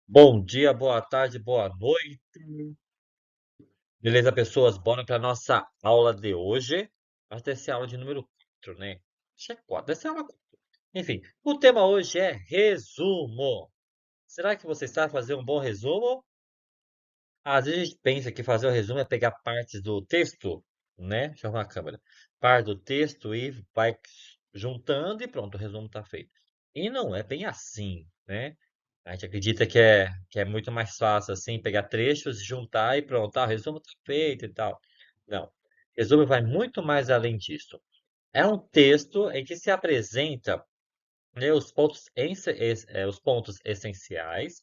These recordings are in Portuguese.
Bom dia, boa tarde, boa noite. Beleza, pessoas? Bora para nossa aula de hoje. Acho que deve ser a aula de número 4, né? Acho que é 4, deve ser a aula 4. Enfim, o tema hoje é resumo. Será que você sabe fazer um bom resumo? Às vezes a gente pensa que fazer o resumo é pegar partes do texto, né? Deixa eu arrumar a câmera. Parte do texto e vai juntando e pronto, o resumo está feito. E não é bem assim, né? A gente acredita que é muito mais fácil assim, pegar trechos, juntar e pronto, o resumo está feito e tal. Não. Resumo vai muito mais além disso. É um texto em que se apresenta, né, os pontos essenciais,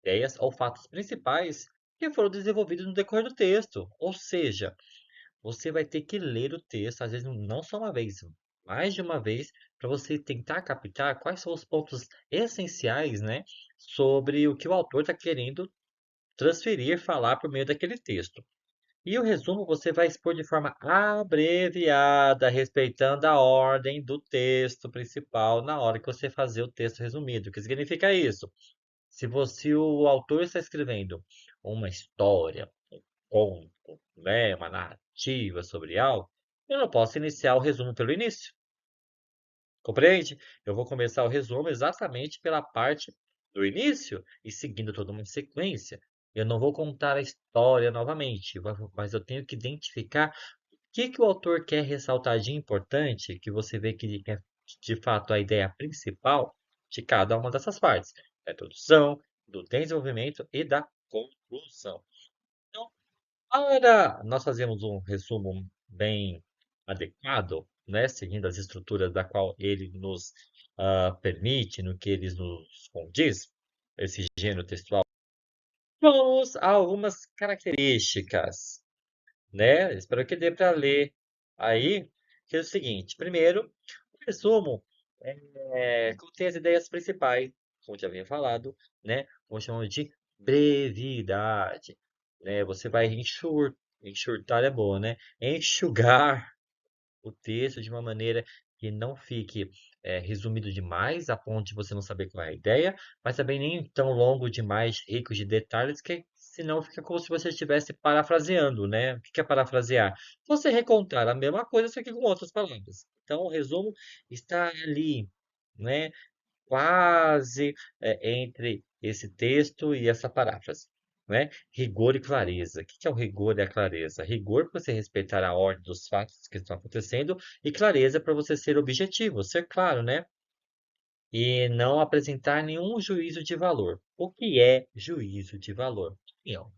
ideias ou fatos principais que foram desenvolvidos no decorrer do texto. Ou seja, você vai ter que ler o texto, às vezes não só uma vez, mais de uma vez, para você tentar captar quais são os pontos essenciais, né, sobre o que o autor está querendo transferir, falar por meio daquele texto. E o resumo você vai expor de forma abreviada, respeitando a ordem do texto principal na hora que você fazer o texto resumido. O que significa isso? Se o autor está escrevendo uma história, um conto, né, uma narrativa sobre algo, eu não posso iniciar o resumo pelo início. Compreende? Eu vou começar o resumo exatamente pela parte do início e seguindo toda uma sequência. Eu não vou contar a história novamente, mas eu tenho que identificar o que que o autor quer ressaltar de importante, que você vê que ele quer de fato a ideia principal de cada uma dessas partes, da introdução, do desenvolvimento e da conclusão. Então, para nós fazermos um resumo bem adequado, né, seguindo as estruturas da qual ele nos permite, no que ele nos condiz, esse gênero textual, vamos a algumas características, né? Espero que dê para ler aí, que é o seguinte: primeiro, o resumo contém as ideias principais, como já havia falado, né? Como chamamos de brevidade, né? Você vai enxurtar é boa, né? Enxugar o texto de uma maneira que não fique resumido demais, a ponto de você não saber qual é a ideia, mas também nem tão longo demais, rico de detalhes, que senão fica como se você estivesse parafraseando, né? O que é parafrasear? Você recontar a mesma coisa, só que com outras palavras. Então, o resumo está ali, né? Quase entre esse texto e essa paráfrase, né? Rigor e clareza. O que é o rigor e a clareza? Rigor para você respeitar a ordem dos fatos que estão acontecendo e clareza para você ser objetivo, ser claro, né? E não apresentar nenhum juízo de valor. O que é juízo de valor? Opinião.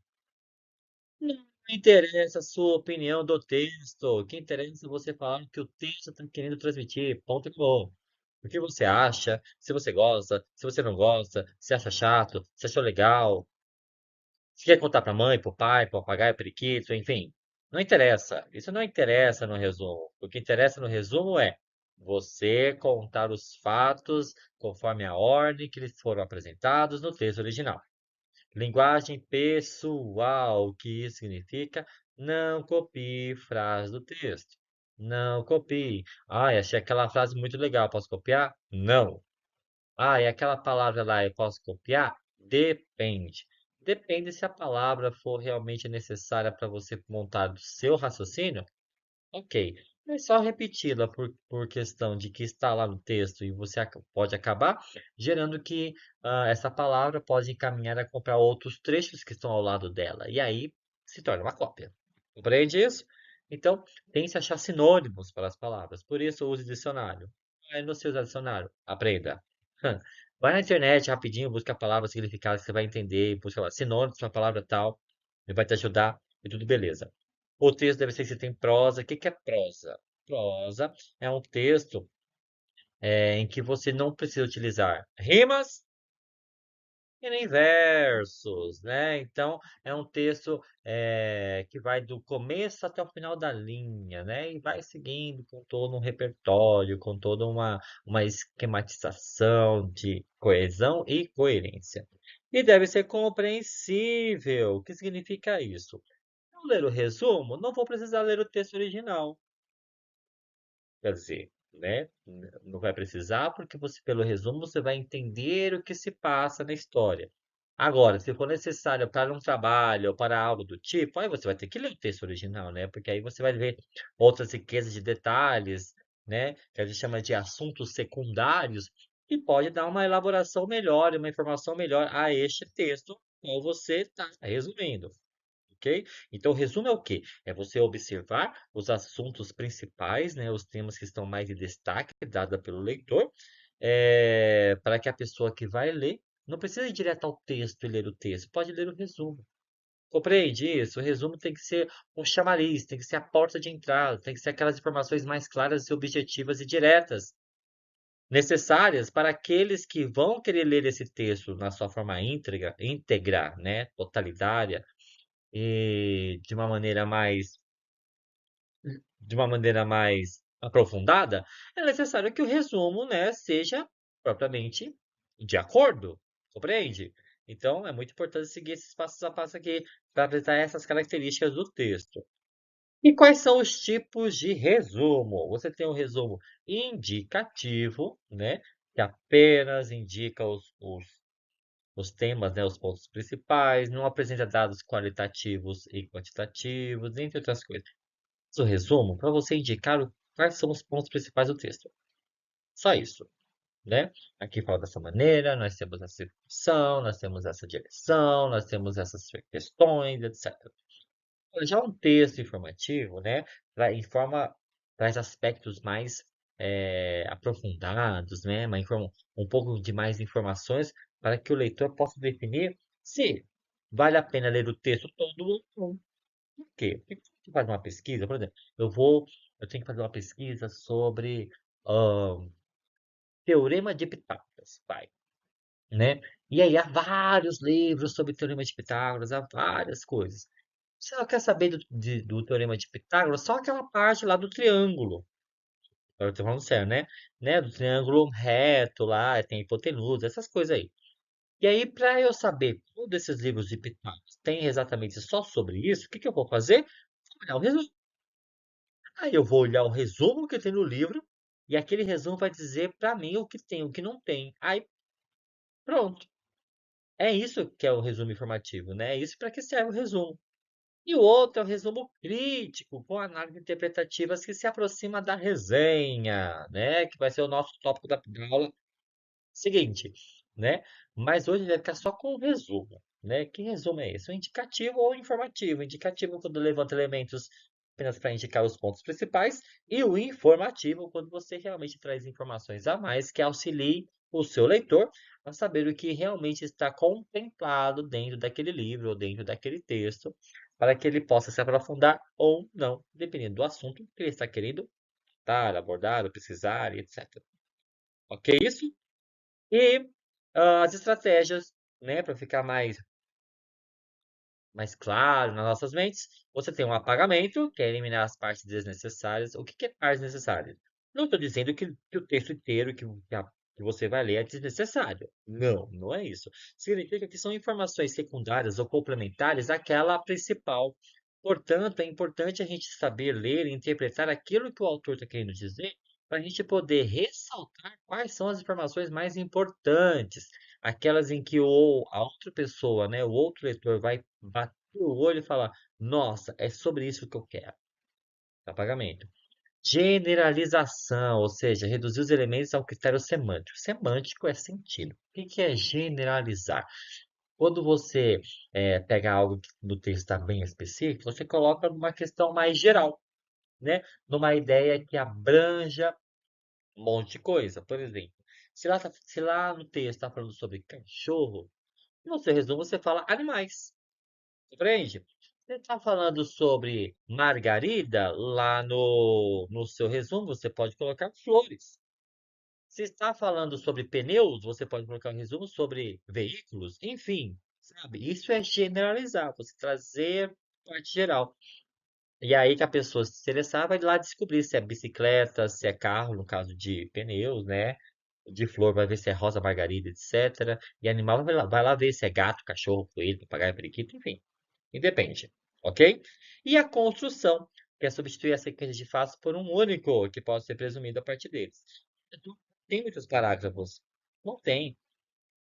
Não interessa a sua opinião do texto. O que interessa é você falar o que o texto está querendo transmitir. Ponto e acabou. O que você acha, se você gosta, se você não gosta, se acha chato, se achou legal, se quer contar para mãe, para o pai, para o papagaio, periquito, enfim. Não interessa. Isso não interessa no resumo. O que interessa no resumo é você contar os fatos conforme a ordem que eles foram apresentados no texto original. Linguagem pessoal, que isso significa não copie frase do texto. Não copie. Ah, achei aquela frase muito legal, posso copiar? Não. Ah, e aquela palavra lá eu posso copiar? Depende. Depende se a palavra for realmente necessária para você montar o seu raciocínio. Ok. É só repeti-la por questão de que está lá no texto e você pode acabar gerando que essa palavra pode encaminhar a comprar outros trechos que estão ao lado dela. E aí se torna uma cópia. Compreende isso? Então, tente achar sinônimos para as palavras. Por isso, use dicionário. Vai no seu dicionário. Aprenda. Vai na internet rapidinho, busca a palavra significado que você vai entender, busca lá, sinônimos para a palavra tal, ele vai te ajudar e tudo beleza. O texto deve ser escrito em prosa. O que que é prosa? Prosa é um texto em que você não precisa utilizar rimas e nem versos, né? Então, é um texto que vai do começo até o final da linha, né? E vai seguindo com todo um repertório, com toda uma esquematização de coesão e coerência. E deve ser compreensível. O que significa isso? Ao ler o resumo, não vou precisar ler o texto original. Quer dizer, né? Não vai precisar, porque você, pelo resumo, você vai entender o que se passa na história. Agora, se for necessário para um trabalho ou para algo do tipo, aí você vai ter que ler o texto original, né? Porque aí você vai ver outras riquezas de detalhes, né? Que a gente chama de assuntos secundários, e pode dar uma elaboração melhor, uma informação melhor a este texto, como você está resumindo, ok? Então, o resumo é o quê? É você observar os assuntos principais, né? Os temas que estão mais em destaque, dada pelo leitor, para que a pessoa que vai ler não precisa ir direto ao texto e ler o texto, pode ler o resumo. Compreende isso? O resumo tem que ser o chamariz, tem que ser a porta de entrada, tem que ser aquelas informações mais claras e objetivas e diretas, necessárias para aqueles que vão querer ler esse texto na sua forma íntegra, né, totalitária, e de uma maneira mais aprofundada, é necessário que o resumo, né, seja propriamente de acordo, compreende? Então, é muito importante seguir esses passos a passo aqui para apresentar essas características do texto. E quais são os tipos de resumo? Você tem um resumo indicativo, né, que apenas indica os temas, né, os pontos principais, não apresenta dados qualitativos e quantitativos, entre outras coisas. O resumo para você indicar quais são os pontos principais do texto. Só isso, né? Aqui fala dessa maneira, nós temos essa execução, nós temos essa direção, nós temos essas questões, etc. Já um texto informativo, né, traz aspectos mais aprofundados, né, um pouco de mais informações para que o leitor possa definir se vale a pena ler o texto todo ou não. Por quê? Porque quando você faz uma pesquisa, por exemplo, eu tenho que fazer uma pesquisa sobre ahn, Teorema de Pitágoras, vai, né? E aí há vários livros sobre Teorema de Pitágoras, há várias coisas. Você só quer saber do Teorema de Pitágoras, só aquela parte lá do triângulo. Eu tô falando sério, né? Do triângulo reto lá, tem hipotenusa, essas coisas aí. E aí, para eu saber todos esses livros de Pitágoras tem exatamente só sobre isso, o que que eu vou fazer? Vou olhar o resumo. Aí eu vou olhar o resumo que tem no livro, e aquele resumo vai dizer para mim o que tem, o que não tem. Aí, pronto. É isso que é o resumo informativo, né? É isso para que serve o resumo. E o outro é o resumo crítico, com análises interpretativas que se aproxima da resenha, né? Que vai ser o nosso tópico da aula seguinte, né? Mas hoje vai ficar só com o resumo, né? Que resumo é esse? O indicativo ou o informativo? O indicativo quando levanta elementos apenas para indicar os pontos principais e o informativo quando você realmente traz informações a mais que auxiliem o seu leitor a saber o que realmente está contemplado dentro daquele livro ou dentro daquele texto, para que ele possa se aprofundar ou não, dependendo do assunto que ele está querendo tratar, abordar, ou pesquisar, e etc. Ok, isso? E as estratégias, né, para ficar mais claro nas nossas mentes, você tem um apagamento, que é eliminar as partes desnecessárias. O que que é partes necessárias? Não estou dizendo que o texto inteiro que você vai ler é desnecessário. Não, não é isso. Significa que são informações secundárias ou complementares àquela principal. Portanto, é importante a gente saber ler e interpretar aquilo que o autor está querendo dizer, para a gente poder ressaltar quais são as informações mais importantes, aquelas em que a outra pessoa, né, o outro leitor vai bater o olho e falar: Nossa, é sobre isso que eu quero. Apagamento. Generalização, ou seja, reduzir os elementos ao critério semântico. Semântico é sentido. O que que é generalizar? Quando você pega algo que no texto está bem específico, você coloca numa questão mais geral, né? Numa ideia que abranja um monte de coisa. Por exemplo, se lá no texto está falando sobre cachorro, no seu resumo você fala animais. Compreende? Você está falando sobre margarida, lá no seu resumo você pode colocar flores. Se está falando sobre pneus, você pode colocar um resumo sobre veículos, enfim, sabe? Isso é generalizar, você trazer parte geral. E aí que a pessoa se interessar vai lá descobrir se é bicicleta, se é carro, no caso de pneus, né? De flor vai ver se é rosa, margarida, etc. E animal vai lá ver se é gato, cachorro, coelho, papagaio, periquito, enfim. Independe, ok? E a construção, que é substituir a sequência de fatos por um único, que pode ser presumido a partir deles. Então, tem muitos parágrafos? Não tem.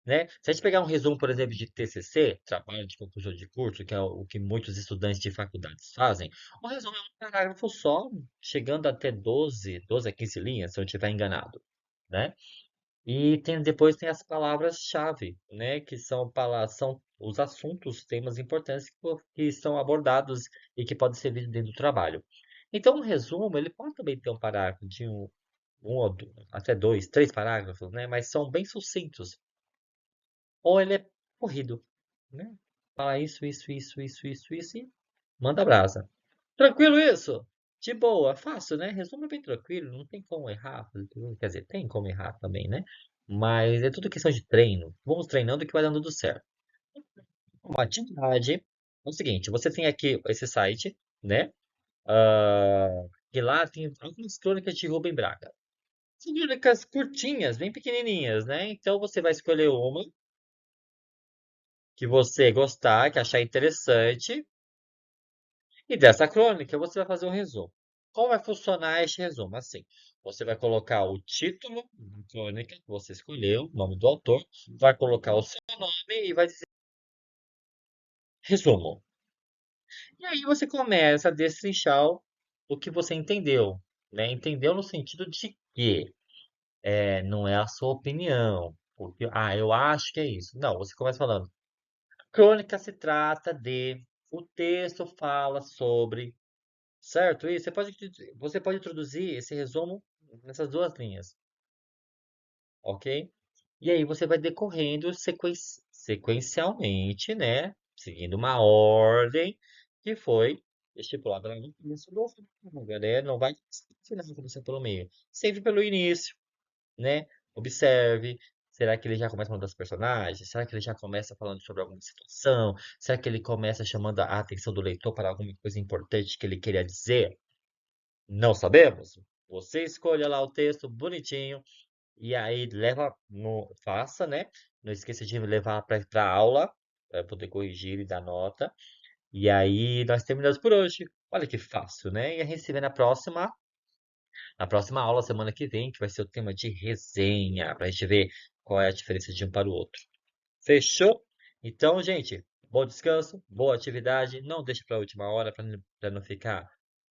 né? Se a gente pegar um resumo, por exemplo, de TCC, trabalho de conclusão de curso, que é o que muitos estudantes de faculdades fazem, o resumo é um parágrafo só, chegando até 12 a 15 linhas, se eu não estiver enganado, né? E depois tem as palavras-chave, né? Que são os assuntos, temas importantes que são abordados e que podem ser vistos dentro do trabalho. Então, um resumo, ele pode também ter um parágrafo de até dois, três parágrafos, né? Mas são bem sucintos. Ou ele é corrido, né? Fala isso e manda brasa. Tranquilo isso? De boa, fácil, né? Resumo é bem tranquilo, não tem como errar. Quer dizer, tem como errar também, né? Mas é tudo questão de treino. Vamos treinando que vai dando tudo certo. Uma atividade é o seguinte, você tem aqui esse site, né? Ah, que lá tem algumas crônicas de Rubem Braga. São crônicas curtinhas, bem pequenininhas, né? Então você vai escolher uma que você gostar, que achar interessante, e dessa crônica você vai fazer um resumo. Como vai funcionar este resumo? Assim, você vai colocar o título da crônica que você escolheu, o nome do autor, vai colocar o seu nome e vai dizer resumo. E aí você começa a destrinchar o que você entendeu, né? Entendeu no sentido de que não é a sua opinião, porque, eu acho que é isso. Não, você começa falando. Crônica se trata de, o texto fala sobre, certo? E você pode introduzir esse resumo nessas duas linhas, ok? E aí você vai decorrendo sequencialmente, né? Seguindo uma ordem que foi estipulada lá no começo do filme, né? Não vai ensinar começar pelo meio, sempre pelo início, né? Observe. Será que ele já começa falando das personagens? Será que ele já começa falando sobre alguma situação? Será que ele começa chamando a atenção do leitor para alguma coisa importante que ele queria dizer? Não sabemos. Você escolha lá o texto bonitinho e aí faça, né? Não esqueça de levar para a aula para poder corrigir e dar nota. E aí nós terminamos por hoje. Olha que fácil, né? E a gente se vê na próxima aula, semana que vem, que vai ser o tema de resenha, para a gente ver qual é a diferença de um para o outro. Fechou? Então, gente, bom descanso, boa atividade. Não deixe para a última hora para não ficar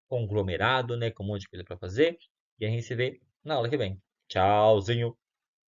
conglomerado, né? Com um monte de coisa para fazer. E a gente se vê na aula que vem. Tchauzinho!